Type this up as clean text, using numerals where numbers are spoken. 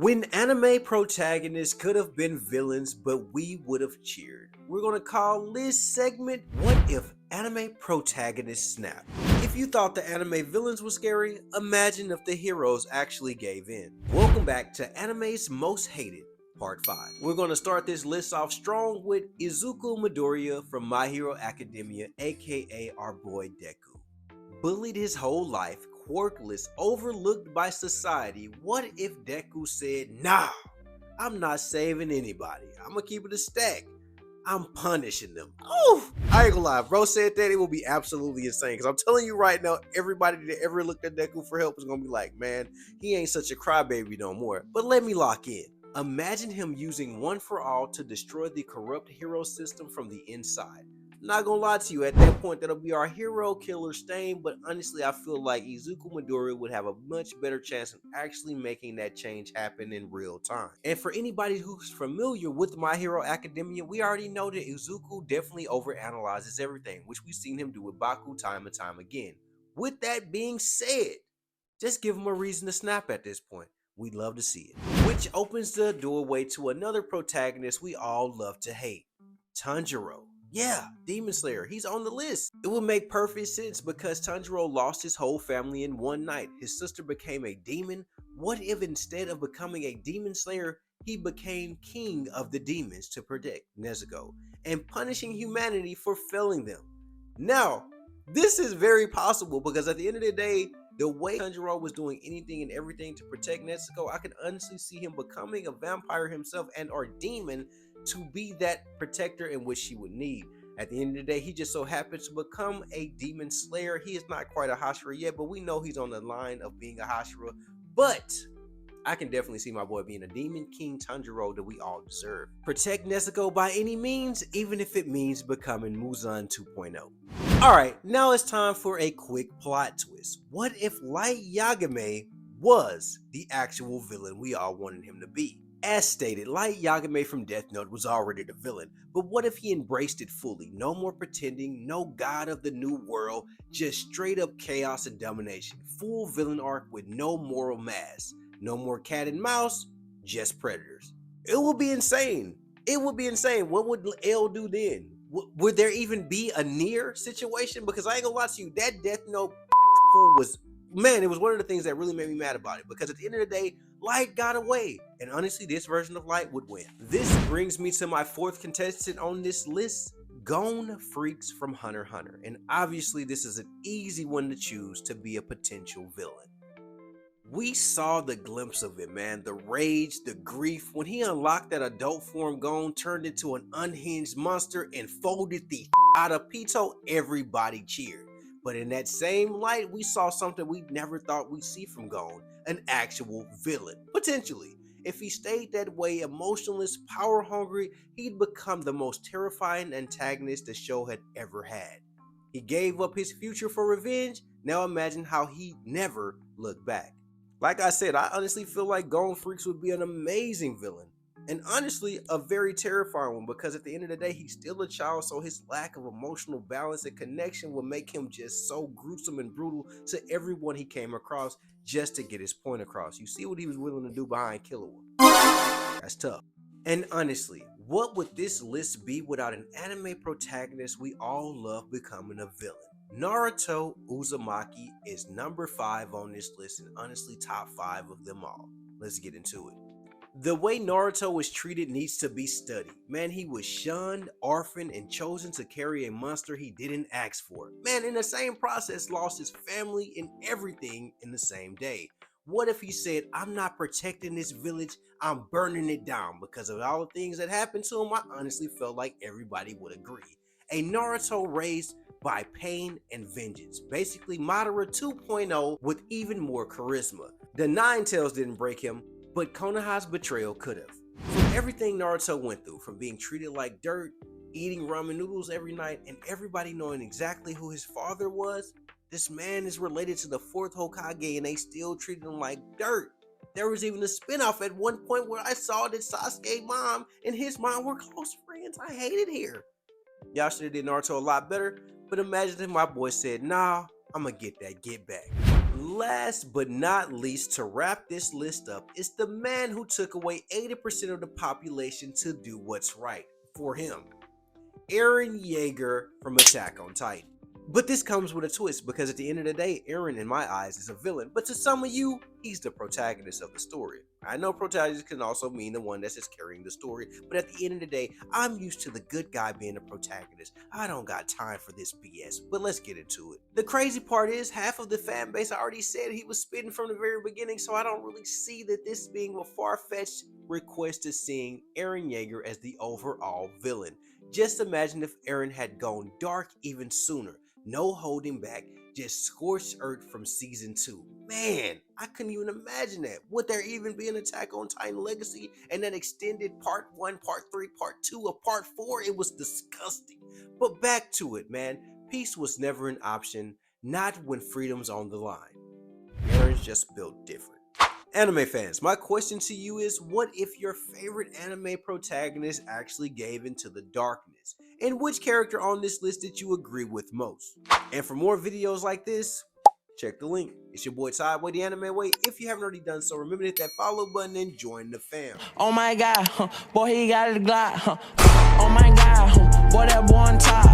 When anime protagonists could have been villains, but we would have cheered. We're gonna call this segment What If Anime Protagonists Snap? If you thought the anime villains were scary, imagine if the heroes actually gave in. Welcome back to Anime's Most Hated, Part 5. We're gonna start this list off strong with Izuku Midoriya from My Hero Academia, aka our boy Deku. Bullied his whole life, quirkless, overlooked by society. What if Deku said, nah, I'm not saving anybody. I'm gonna keep it a stack. I'm punishing them. Oh, I ain't gonna lie. Bro said that, it will be absolutely insane. Because I'm telling you right now, everybody that ever looked at Deku for help is gonna be like, man, he ain't such a crybaby no more. But let me lock in. Imagine him using One for All to destroy the corrupt hero system from the inside. Not gonna lie to you, at that point that'll be our hero killer stain, but honestly I feel like Izuku Midoriya would have a much better chance of actually making that change happen in real time. And for anybody who's familiar with My Hero Academia, we already know that Izuku definitely overanalyzes everything, which we've seen him do with Baku time and time again. With that being said, just give him a reason to snap at this point. We'd love to see it. Which opens the doorway to another protagonist we all love to hate, Tanjiro. Yeah, Demon Slayer, he's on the list. It would make perfect sense because Tanjiro lost his whole family in one night. His sister became a demon. What if instead of becoming a Demon Slayer, he became king of the demons to protect Nezuko and punishing humanity for failing them? Now, this is very possible because at the end of the day, the way Tanjiro was doing anything and everything to protect Nezuko, I could honestly see him becoming a vampire himself and or demon to be that protector in which she would need. At the end of the day, he just so happens to become a demon slayer. He is not quite a Hashira yet, but we know he's on the line of being a Hashira. But I can definitely see my boy being a demon king Tanjiro that we all deserve. Protect Nezuko by any means, even if it means becoming Muzan 2.0. Alright, now it's time for a quick plot twist. What if Light Yagami was the actual villain we all wanted him to be? As stated, Light Yagami from Death Note was already the villain, but what if he embraced it fully? No more pretending, no god of the new world, just straight up chaos and domination. Full villain arc with no moral mask. No more cat and mouse, just predators. It would be insane. It would be insane. What would L do then? Would there even be a near situation? Because I ain't gonna lie to you, that Death Note pool was, man, it was one of the things that really made me mad about it. Because at the end of the day, Light got away. And honestly, this version of Light would win. This brings me to my fourth contestant on this list, Gon Freaks from Hunter x Hunter. And obviously, this is an easy one to choose to be a potential villain. We saw the glimpse of it, man. The rage, the grief. When he unlocked that adult form, Gon turned into an unhinged monster and folded the out of Pito, everybody cheered. But in that same light, we saw something we never thought we'd see from Gon, an actual villain. Potentially. If he stayed that way, emotionless, power hungry, he'd become the most terrifying antagonist the show had ever had. He gave up his future for revenge. Now imagine how he never looked back. Like I said, I honestly feel like Gon Freaks would be an amazing villain. And honestly, a very terrifying one because at the end of the day, he's still a child, so his lack of emotional balance and connection would make him just so gruesome and brutal to everyone he came across just to get his point across. You see what he was willing to do behind Killua. That's tough. And honestly, what would this list be without an anime protagonist we all love becoming a villain? Naruto Uzumaki is number 5 on this list and honestly top 5 of them all. Let's get into it. The way Naruto was treated needs to be studied. Man, he was shunned, orphaned, and chosen to carry a monster he didn't ask for. Man, in the same process, lost his family and everything in the same day. What if he said, I'm not protecting this village, I'm burning it down? Because of all the things that happened to him, I honestly felt like everybody would agree. A Naruto raised by pain and vengeance. Basically, Madara 2.0 with even more charisma. The Nine Tails didn't break him, but Konoha's betrayal could have. From everything Naruto went through, from being treated like dirt, eating ramen noodles every night, and everybody knowing exactly who his father was, this man is related to the 4th Hokage and they still treated him like dirt. There was even a spinoff at one point where I saw that Sasuke's mom and his mom were close friends. I hate it here. Y'all should have did Naruto a lot better, but imagine if my boy said, nah, I'ma get that get back. last but not least, to wrap this list up, is the man who took away 80% of the population to do what's right for him. Eren Yeager from Attack on Titan. But this comes with a twist, because at the end of the day, Eren, in my eyes, is a villain. But to some of you, he's the protagonist of the story. I know protagonist can also mean the one that's just carrying the story, but at the end of the day, I'm used to the good guy being the protagonist. I don't got time for this BS, but let's get into it. The crazy part is, half of the fan base already said he was spitting from the very beginning, so I don't really see that this being a far-fetched request to seeing Eren Yeager as the overall villain. Just imagine if Eren had gone dark even sooner. No holding back, just scorched earth from season 2. Man, I couldn't even imagine that. Would there even be an Attack on Titan Legacy and that extended part 1, part 3, part 2, or part 4? It was disgusting. But back to it, man. Peace was never an option, not when freedom's on the line. Eren's just built different. Anime fans, my question to you is, what if your favorite anime protagonist actually gave into the darkness? And which character on this list did you agree with most? And for more videos like this, check the link. It's your boy Tideway, the Anime Way. If you haven't already done so, remember to hit that follow button and join the fam. Oh my god, boy, he got it Glock. Oh my god, boy, that boy on top.